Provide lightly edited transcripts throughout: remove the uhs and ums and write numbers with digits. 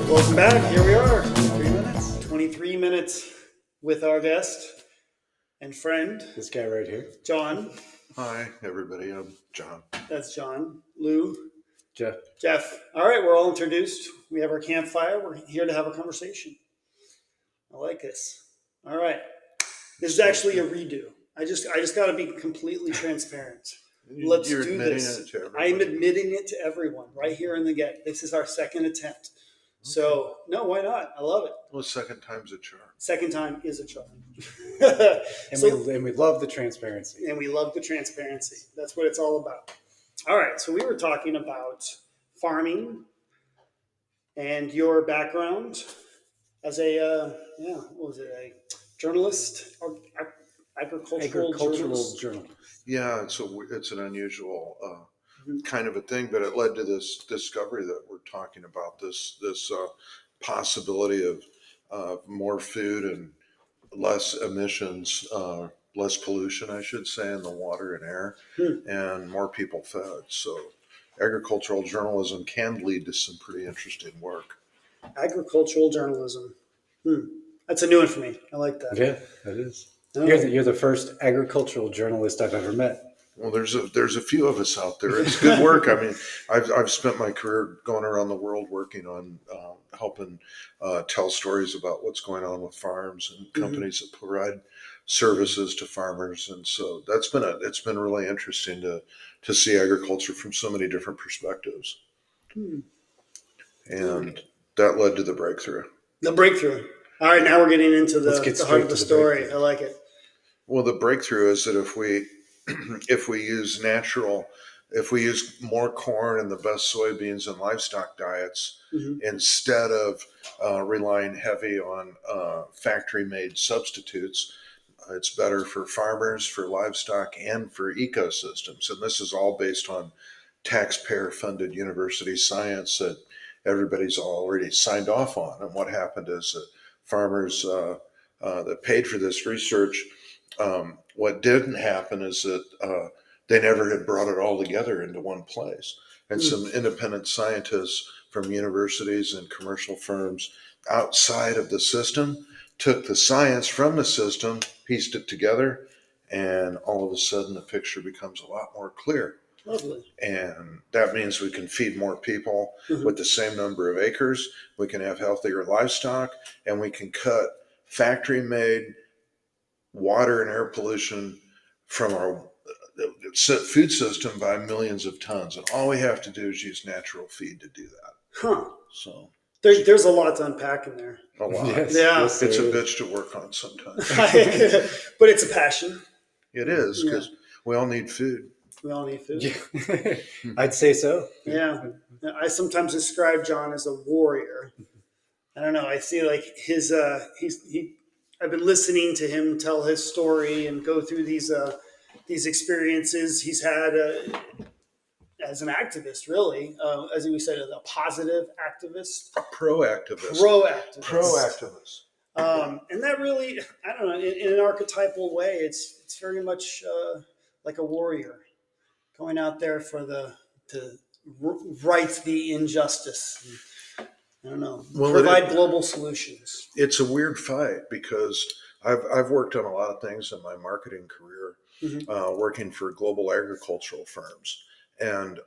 Welcome back. Here we are. 23 minutes with our guest and friend. This guy right here. John. Hi, everybody. I'm John. That's John. Lew. Jeff. All right, we're all introduced. We have our campfire. We're here to have a conversation. I like this. All right. This is actually a redo. I just got to be completely transparent. Let's do this. I'm admitting it to everyone right here in the get. This is our second attempt. So, no, why not? I love it. Well, second time's a charm. Second time is a charm. And we love the transparency. And we love the transparency. That's what it's all about. All right, so we were talking about farming and your background as a, a journalist or agricultural journalist? Yeah, it's an unusual kind of a thing, but it led to this discovery that we're talking about, this possibility of more food and less emissions, less pollution, I should say, in the water and air, and more people fed. So agricultural journalism can lead to some pretty interesting work. Agricultural journalism. That's a new one for me. I like that. Yeah, that is. You're the first agricultural journalist I've ever met. Well, there's a few of us out there. It's good work. I mean, I've spent my career going around the world working on helping tell stories about what's going on with farms and companies that provide services to farmers, and so it's been really interesting to see agriculture from so many different perspectives, and that led to the breakthrough. The breakthrough. All right, now we're getting into the heart of the story. I like it. Well, the breakthrough is that if we use more corn and the best soybeans and livestock diets instead of relying heavy on factory-made substitutes, it's better for farmers, for livestock, and for ecosystems. And this is all based on taxpayer-funded university science that everybody's already signed off on. And what happened is that farmers that paid for this research, what didn't happen is that they never had brought it all together into one place. And some independent scientists from universities and commercial firms outside of the system took the science from the system, pieced it together, and all of a sudden the picture becomes a lot more clear. Lovely. And that means we can feed more people with the same number of acres, we can have healthier livestock, and we can cut factory-made water and air pollution from our food system by millions of tons. And all we have to do is use natural feed to do that. So there's a lot to unpack in there. A lot. Yes, yeah. It's a bitch to work on sometimes. But it's a passion. It is, because we all need food. We all need food. Yeah. I'd say so. Yeah. I sometimes describe John as a warrior. I don't know. I see like his I've been listening to him tell his story and go through these experiences he's had as an activist, really, as we said, a positive activist, A pro-activist. And that really, I don't know, in an archetypal way, it's very much like a warrior going out there to right the injustice. I don't know. Provide global solutions. It's a weird fight because I've worked on a lot of things in my marketing career, working for global agricultural firms, and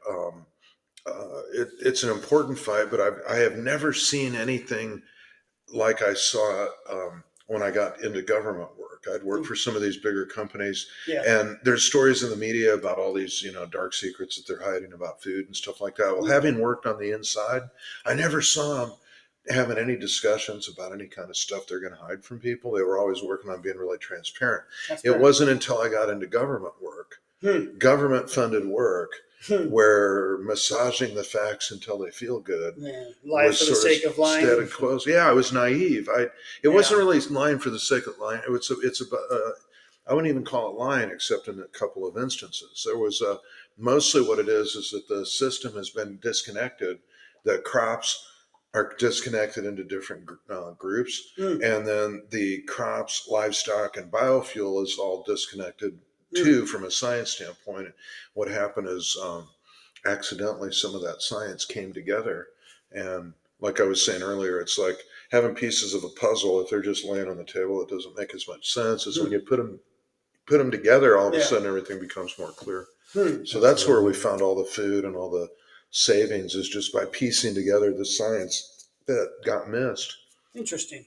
it's an important fight. But I have never seen anything like I saw when I got into government work. I'd worked for some of these bigger companies, and there's stories in the media about all these dark secrets that they're hiding about food and stuff like that. Well, having worked on the inside, I never saw them having any discussions about any kind of stuff they're going to hide from people. They were always working on being really transparent. It wasn't until I got into government work government funded work Hmm. where massaging the facts until they feel good Yeah. Lie was for the sort sake of lying. status quo. Yeah, I was naive. It wasn't really lying for the sake of lying. It's about. I wouldn't even call it lying, except in a couple of instances. There was mostly what it is that the system has been disconnected. The crops are disconnected into different groups, and then the crops, livestock, and biofuel is all disconnected too from a science standpoint. What happened is accidentally some of that science came together, and like I was saying earlier, it's like having pieces of a puzzle. If they're just laying on the table, it doesn't make as much sense as when you put them together. All of a sudden, everything becomes more clear. So that's where we found all the food and all the savings, is just by piecing together the science that got missed. Interesting.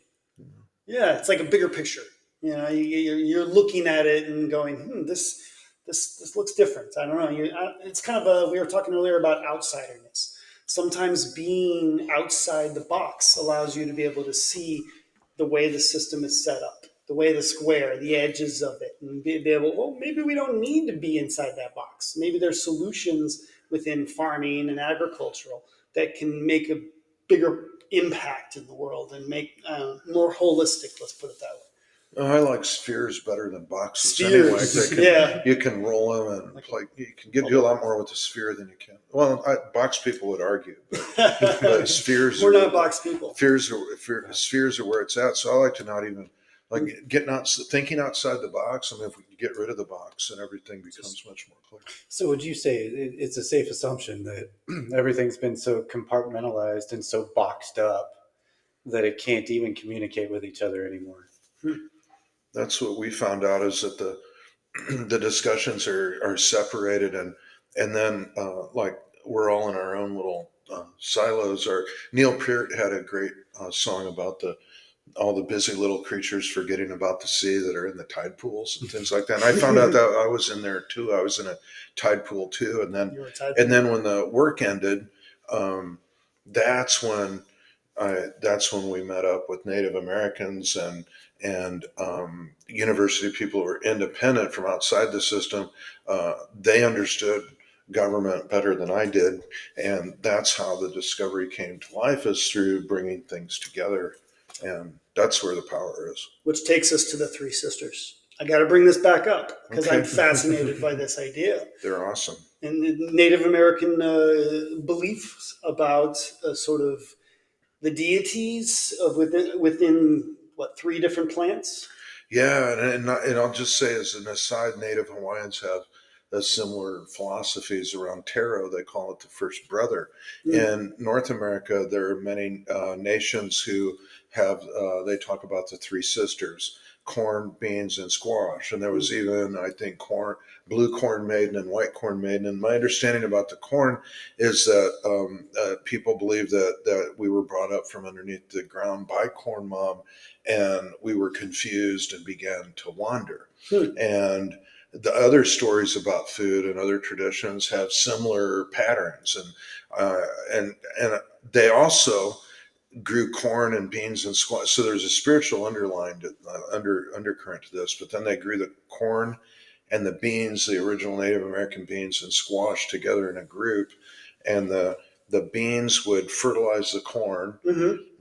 Yeah, it's like a bigger picture. You're looking at it and going, this looks different. I don't know. It's kind of we were talking earlier about outsiderness. Sometimes being outside the box allows you to be able to see the way the system is set up, the way the square, the edges of it, and be able, well, maybe we don't need to be inside that box. Maybe there's solutions within farming and agricultural that can make a bigger impact in the world and make more holistic. Let's put it that way. I like spheres better than boxes. Spheres, Anyway, you can roll them and you can do a lot more with a sphere than you can. Well, box people would argue, but spheres. We're not box people. Spheres are where it's at. So I like to not even thinking outside the box. I mean, if we can get rid of the box, then everything becomes much more clear. So would you say it's a safe assumption that everything's been so compartmentalized and so boxed up that it can't even communicate with each other anymore? That's what we found out, is that the discussions are separated, and then like we're all in our own little silos. Or Neil Peart had a great song about all the busy little creatures forgetting about the sea that are in the tide pools and things like that. And I found out that I was in there too. I was in a tide pool too. And then when the work ended, that's when we met up with Native Americans and university people who were independent from outside the system. They understood government better than I did, and that's how the discovery came to life, is through bringing things together. And that's where the power is. Which takes us to the three sisters. I got to bring this back up because I'm fascinated by this idea. They're awesome. And Native American beliefs about sort of the deities of within what, three different plants? Yeah, and I'll just say as an aside, Native Hawaiians have similar philosophies around tarot. They call it the first brother. In North America, there are many nations who have, they talk about the three sisters: corn, beans, and squash. And there was even, I think, blue corn maiden and white corn maiden. And my understanding about the corn is that people believe that we were brought up from underneath the ground by corn mom, and we were confused and began to wander. And the other stories about food and other traditions have similar patterns, and they also grew corn and beans and squash. So there's a spiritual undercurrent to this. But then they grew the corn and the beans, the original Native American beans and squash, together in a group, and the beans would fertilize the corn,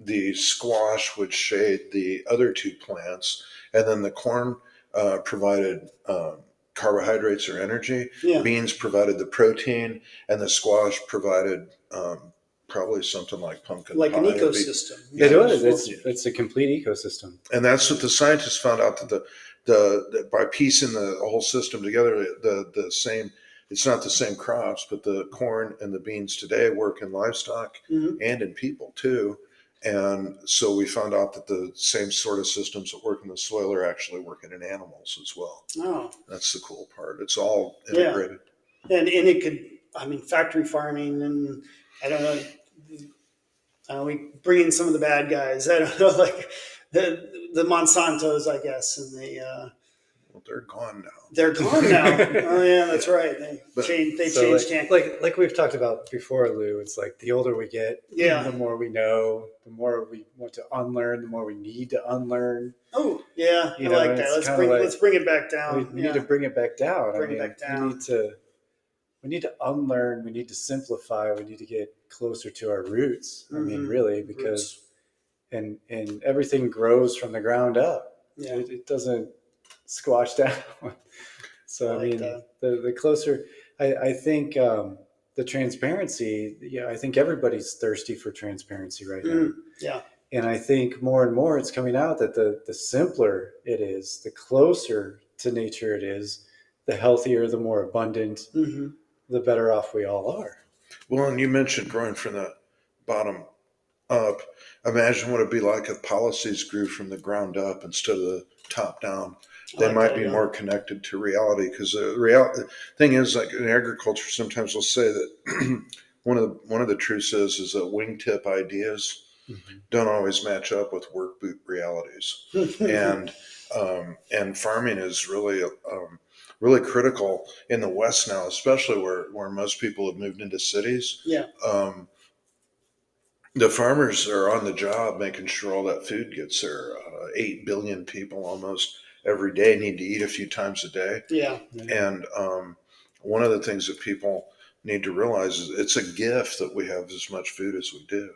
the squash would shade the other two plants, and then the corn provided carbohydrates or energy. Beans provided the protein, and the squash provided probably something like pumpkin like pie. An ecosystem. It is. It's a complete ecosystem. And that's what the scientists found out, that the by piecing the whole system together, the same. It's not the same crops, but the corn and the beans today work in livestock and in people too. And so we found out that the same sort of systems that work in the soil are actually working in animals as well. Oh, that's the cool part. It's all integrated. Yeah. And it could, I mean, factory farming, and I don't know, we bring in some of the bad guys. I don't know, like the Monsantos, I guess, and the Well, they're gone now. They're gone now. Oh yeah, that's right. But- They So changed like we've talked about before, Lou, it's like the older we get, Yeah. the more we know, the more we want to unlearn, the more we need to unlearn. Oh yeah, You I know, like and that. it's Let's kinda bring like- let's bring it back down. We need to bring it back down. Bring it back down. We need to unlearn. We need to simplify. We need to get closer to our roots. I mean, Mhm. really, because and everything grows from the ground up. Yeah. It doesn't squash down. So I I like mean, that. the closer, I think the transparency. Yeah, I think everybody's thirsty for transparency right now. Yeah. And I think more and more it's coming out that the simpler it is, the closer to nature it is, the healthier, the more abundant, Mm-hmm. the better off we all are. Well, and you mentioned growing from the bottom up. Imagine what it'd be like if policies grew from the ground up instead of the top down. They might be more connected to reality, because the thing is, like in agriculture, sometimes we'll say that one of the truths is that wingtip ideas don't always match up with work boot realities, and farming is really really critical in the West now, especially where most people have moved into cities. Yeah. The farmers are on the job making sure all that food gets there. 8 billion people almost every day need to eat a few times a day. Yeah. And one of the things that people need to realize is it's a gift that we have as much food as we do.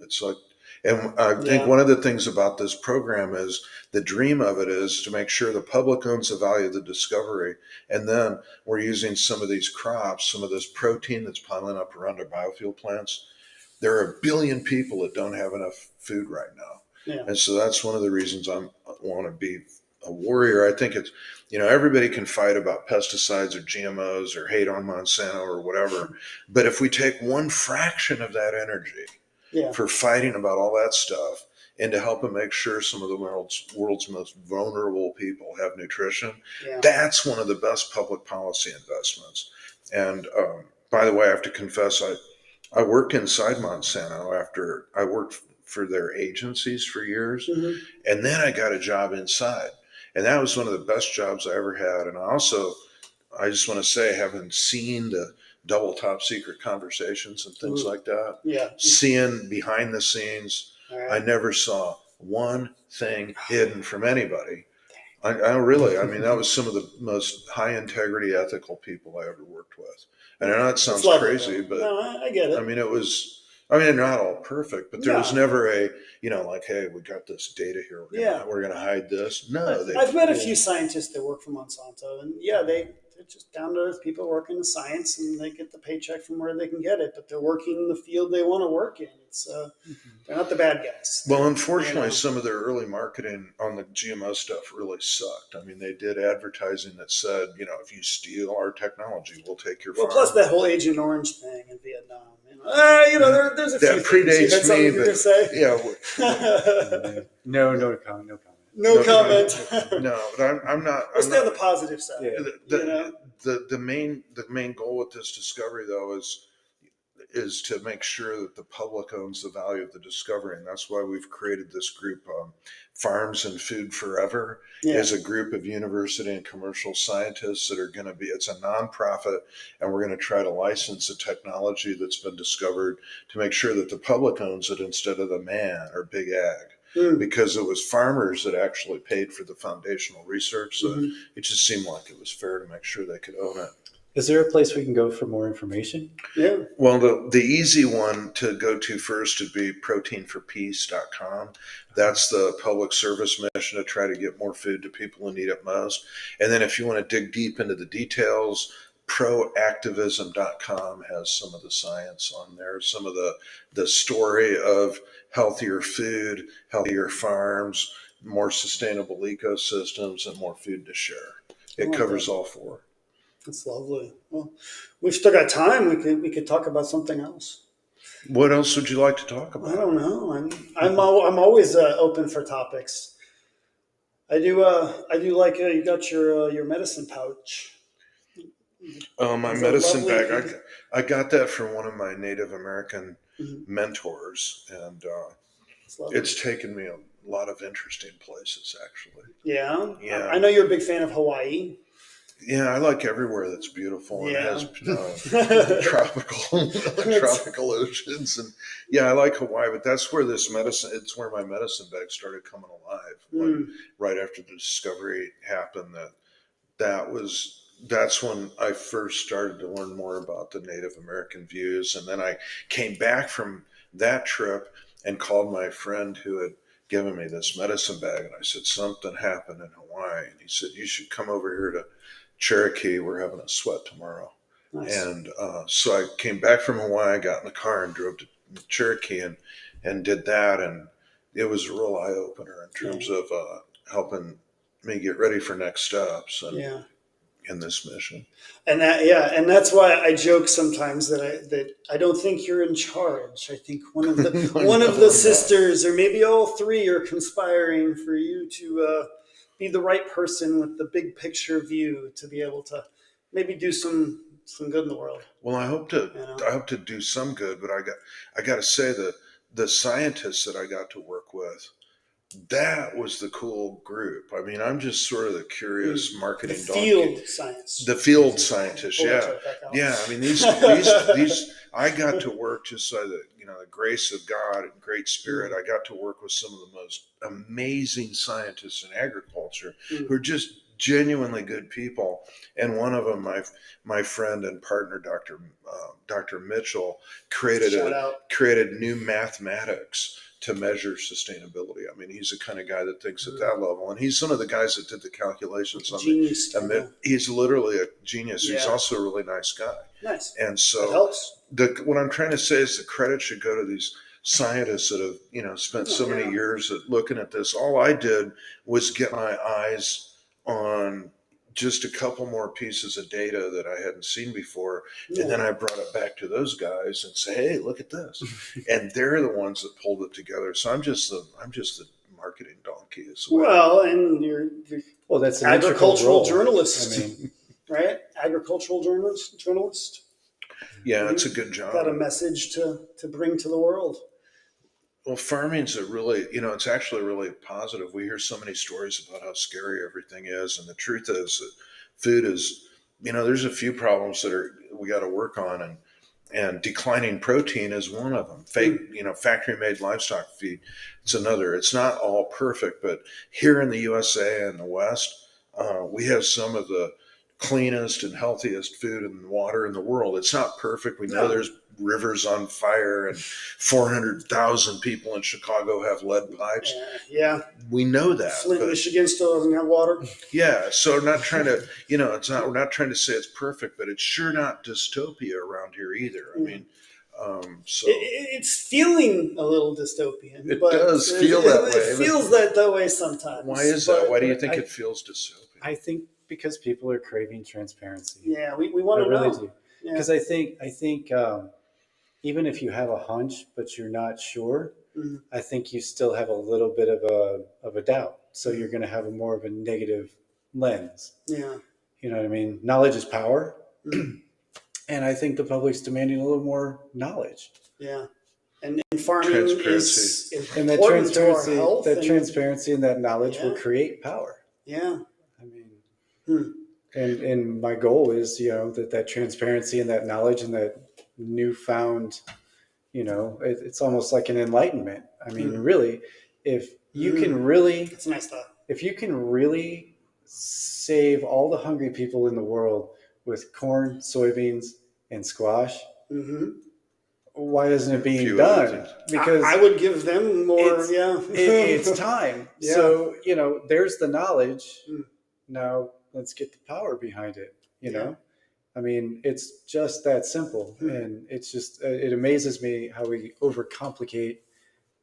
It's like, and I think one of the things about this program is the dream of it is to make sure the public owns the value of the discovery. And then we're using some of these crops, some of this protein that's piling up around our biofuel plants. There are 1 billion people that don't have enough food right now. Yeah. And so that's one of the reasons I want to be a warrior. I think it's, everybody can fight about pesticides or GMOs or hate on Monsanto or whatever. But if we take one fraction of that energy for fighting about all that stuff and to help them make sure some of the world's most vulnerable people have nutrition, that's one of the best public policy investments. And by the way, I have to confess, I worked inside Monsanto after I worked for their agencies for years. And then I got a job inside. And that was one of the best jobs I ever had. And I just want to say, having seen the double top secret conversations and things like that, seeing behind the scenes, I never saw one thing hidden from anybody. I mean, that was some of the most high integrity, ethical people I ever worked with. And I know it sounds crazy, but no, I get it. I mean, they're not all perfect, but there was never like, hey, we got this data here. We're going to hide this. No, I've met a few scientists that work for Monsanto, and they're just down to earth people working in science, and they get the paycheck from where they can get it, but they're working in the field they want to work in. It's they're not the bad guys. Well, unfortunately, some of their early marketing on the GMO stuff really sucked. I mean, they did advertising that said, if you steal our technology, we'll take your farm. Plus that whole Agent Orange thing in Vietnam. There's a few that predates me, but no comment. No comment. No, but I'm not. Let's stay on the positive side. Yeah. The main goal with this discovery, though, is to make sure that the public owns the value of the discovery, and that's why we've created this group, Farms and Food Forever. Is a group of university and commercial scientists that are going to be. It's a nonprofit, and we're going to try to license the technology that's been discovered to make sure that the public owns it instead of the man or big ag. Because it was farmers that actually paid for the foundational research. So it just seemed like it was fair to make sure they could own it. Is there a place we can go for more information? Yeah. Well, the easy one to go to first would be proteinforpeace.com. That's the public service mission to try to get more food to people who need it most. And then if you want to dig deep into the details, proactivism.com has some of the science on there, some of the story of healthier food, healthier farms, more sustainable ecosystems, and more food to share. It covers all four. That's lovely. Well, we've still got time. We could talk about something else. What else would you like to talk about? I don't know. I'm always open for topics. I do like you got your medicine pouch. My medicine bag. I got that from one of my Native American mentors, and it's taken me lot of interesting places, actually. Yeah. Yeah. I know you're a big fan of Hawaii. Yeah, I like everywhere that's beautiful and has tropical tropical oceans, and yeah, I like Hawaii. But that's where it's where my medicine bag started coming alive. Like right after the discovery happened, that's when I first started to learn more about the Native American views, and then I came back from that trip and called my friend who had given me this medicine bag, and I said something happened in Hawaii, and he said you should come over here to Cherokee. We're having a sweat tomorrow. Nice. And so I came back from Hawaii, got in the car and drove to Cherokee and did that. And it was a real eye opener in terms of helping me get ready for next steps in this mission. And that's why I joke sometimes that I don't think you're in charge. I think one of the sisters, or maybe all three, are conspiring for you to be the right person with the big picture view to be able to maybe do some good in the world. Well, I hope to do some good, but I got to say that the scientists that I got to work with, that was the cool group. I mean, I'm just sort of the curious marketing field donkey. science. The field scientists, yeah. I mean, these I got to work just by the grace of God and great spirit. I got to work with some of the most amazing scientists in agriculture who are just genuinely good people. And one of them, my friend and partner, Dr. Mitchell, created new mathematics to measure sustainability. I mean, he's the kind of guy that thinks at that level, and he's one of the guys that did the calculations on genius. He's literally a genius. Yeah. He's also a really nice guy. Nice. And so that helps. What I'm trying to say is the credit should go to these scientists that have spent so many years looking at this. All I did was get my eyes on just a couple more pieces of data that I hadn't seen before. And then I brought it back to those guys and say, hey, look at this. And they're the ones that pulled it together. So I'm just the marketing donkey as well. Well, and you're that's an agricultural journalist. I mean, right? Agricultural journalist. Yeah, it's a good job. Got a message to bring to the world. Well, farming's it's actually really positive. We hear so many stories about how scary everything is. And the truth is that food is, there's a few problems that we got to work on. And declining protein is one of them. Factory made livestock feed, it's another. It's not all perfect, but here in the USA and the West, we have some of the cleanest and healthiest food and water in the world. It's not perfect. We know there's rivers on fire and 400,000 people in Chicago have lead pipes. Yeah. We know that. Flint, Michigan still doesn't have water. Yeah. So we're not trying to, we're not trying to say it's perfect, but it's sure not dystopia around here either. I mean, so it's feeling a little dystopian. It does feel that way. It feels that way sometimes. Why is that? Why do you think it feels dystopian? I think because people are craving transparency. Yeah, we want to know. I really know. do. Because I think even if you have a hunch but you're not sure, I think you still have a little bit of a doubt. So you're going to have more of a negative lens. Yeah. You know what I mean? Knowledge is power. And I think the public's demanding a little more knowledge. Yeah. And farming is important and that transparency and that knowledge will create power. Yeah. I mean, and my goal is, that transparency and that knowledge and that newfound, it's almost like an enlightenment. I mean, really, if you can really, that's a nice thought. If you can really save all the hungry people in the world with corn, soybeans, and squash, why isn't it being done? Because I would give them more. It's time. Yeah. So there's the knowledge. Now let's get the power behind it. You know, I mean, it's just that simple, and it's just it amazes me how we overcomplicate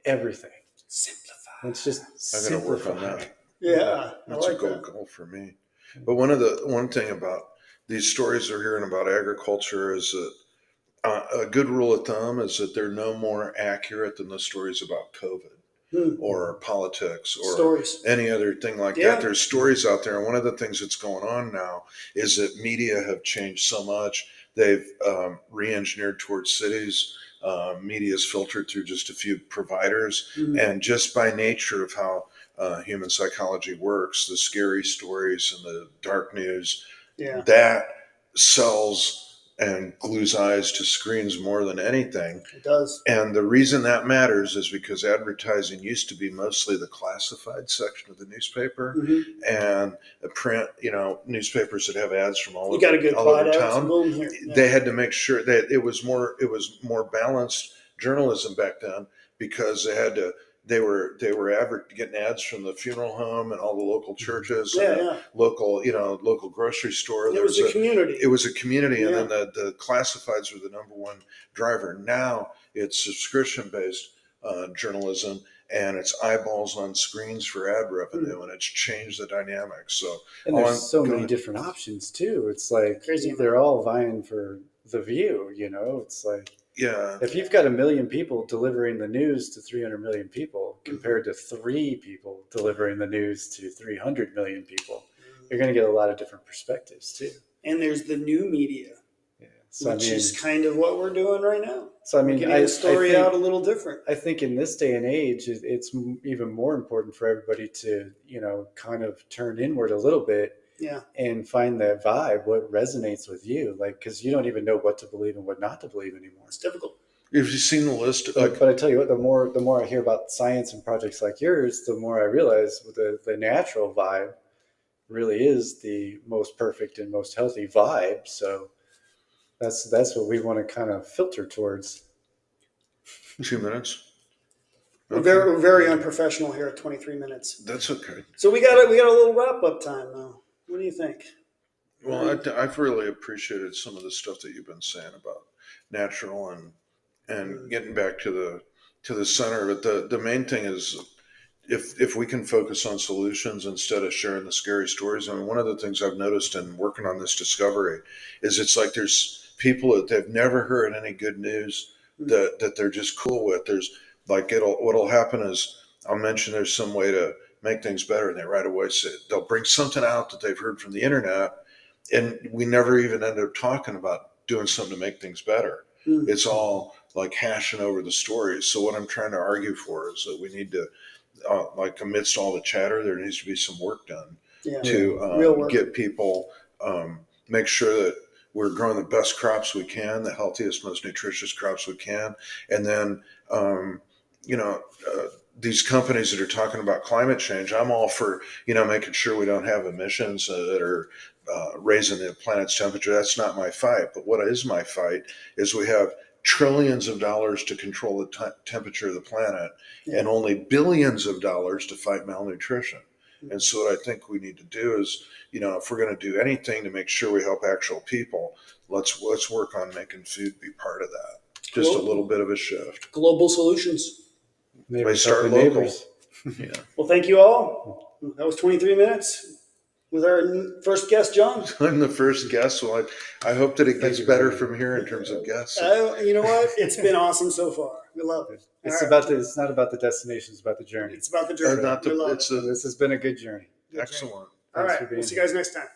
everything. Simplify. Let's just I'm going to work on that. Yeah, that's a goal for me. But one thing about these stories we're hearing about agriculture is that a good rule of thumb is that they're no more accurate than the stories about COVID or politics or any other thing like that. There's stories out there. And one of the things that's going on now is that media have changed so much. They've re-engineered towards cities. media is filtered through just a few providers. And just by nature of how human psychology works, the scary stories and the dark news, that sells and glues eyes to screens more than anything. It does. And the reason that matters is because advertising used to be mostly the classified section of the newspaper, and the print, newspapers that have ads from all over town. Boom, here. Yeah. They had to make sure that it was more balanced journalism back then, because they were getting ads from the funeral home and all the local churches and local grocery store. It was a community. It was a community, and then the classifieds were the number one driver. Now it's subscription-based journalism, and it's eyeballs on screens for ad revenue, and it's changed the dynamics. So, and there's so many different options too. It's like crazy. They're all vying for the view. It's like, if you've got 1 million people delivering the news to 300 million people compared to 3 people delivering the news to 300 million people, you're going to get a lot of different perspectives too. And there's the new media, so, which is kind of what we're doing right now. So I mean, getting the story out a little different. I think in this day and age, it's even more important for everybody to kind of turn inward a little bit. Yeah. And find that vibe, what resonates with you, because you don't even know what to believe and what not to believe anymore. It's difficult. Have you seen the list? But I tell you what, the more I hear about science and projects like yours, the more I realize the natural vibe really is the most perfect and most healthy vibe. So that's what we want to kind of filter towards. 2 minutes. Okay. We're very unprofessional here at 23 minutes. That's okay. So we got a little wrap up time now. What do you think? Well, I've really appreciated some of the stuff that you've been saying about natural and getting back to the center of it. The main thing is, if we can focus on solutions instead of sharing the scary stories. I mean, one of the things I've noticed in working on this discovery is it's like there's people that they've never heard any good news that they're just cool with. There's like what'll happen is I'll mention there's some way to make things better, and they right away say they'll bring something out that they've heard from the internet, and we never even end up talking about doing something to make things better. It's all like hashing over the stories. So what I'm trying to argue for is that we need to, amidst all the chatter, there needs to be some work done to get people, make sure that we're growing the best crops we can, the healthiest, most nutritious crops we can, and then these companies that are talking about climate change, I'm all for, making sure we don't have emissions that are raising the planet's temperature. That's not my fight. But what is my fight is we have trillions of dollars to control the temperature of the planet and only billions of dollars to fight malnutrition. And so what I think we need to do is, if we're going to do anything to make sure we help actual people, let's work on making food be part of that. Just a little bit of a shift. Global solutions. Maybe start local. neighbors. Yeah. Well, thank you all. That was 23 minutes with our first guest, John. I'm the first guest, so I hope that it gets better from here in terms of guests. You know what? It's been awesome so far. We love it. It's not about the destination; it's about the journey. It's about the journey. This has been a good journey. Excellent. All right. We'll see you guys next time.